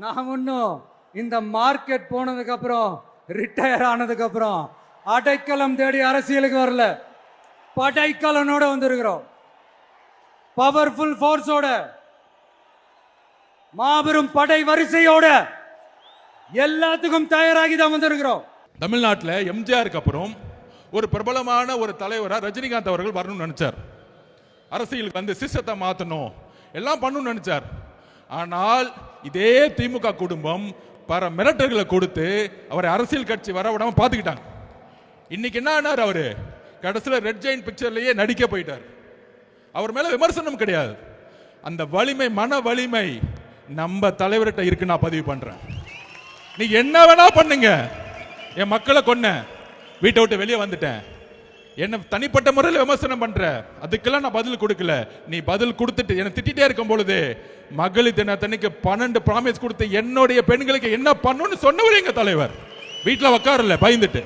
நான் ஒன்றும் இந்த மார்க்கெட் போனதுக்கு அப்புறம் ரிட்டையர் ஆனதுக்கு அப்புறம் அடைக்கலம் தேடி அரசியலுக்கு வரல, படைக்கலனோட வந்திருக்கிறோம். பவர்ஃபுல் ஃபோர்ஸோட, மாபெரும் படை வரிசையோட எல்லாத்துக்கும் தயாராகி தான் வந்திருக்கிறோம். தமிழ்நாட்டில் எம்ஜிஆருக்கு அப்புறம் ஒரு பிரபலமான ஒரு தலைவராக ரஜினிகாந்த் அவர்கள் வரணும்னு நினைச்சார். அரசியலுக்கு வந்து சிஸ்டத்தை மாற்றணும், எல்லாம் பண்ணணும்னு நினைச்சார். ஆனால் இதே திமுக குடும்பம் பல மிரட்டல்களை கொடுத்து அவரை அரசியல் கட்சி வர விடாம பார்த்துக்கிட்டாங்க. இன்னைக்கு என்ன ஆனார்? அவரு கடைசியில் ரெட் ஜெயின் பிக்சர்லயே நடிக்க போயிட்டார். அவர் மேல விமர்சனம் கிடையாது, அந்த வலிமை, மன வலிமை நம்ம தலைவர்கிட்ட இருக்கு. நான் பதிவு பண்றேன். நீ என்ன வேணா பண்ணுங்க, என் மக்களை கொன்ன, வீட்டை விட்டு வெளியே வந்துட்டேன், என்ன தனிப்பட்ட முறையில் விமர்சனம் பண்ற, அதுக்கெல்லாம் நான் பதில் கொடுக்கல. நீ பதில் கொடுத்துட்டு என்ன திட்டிட்டே இருக்கும் பொழுது மகளிர் தினத்தன்னைக்கு 12 ப்ராமிஸ் கொடுத்து என்னுடைய பெண்களுக்கு என்ன பண்ணணும்னு சொன்னவர் எங்க தலைவர். வீட்டில் உட்காரல பயந்துட்டு.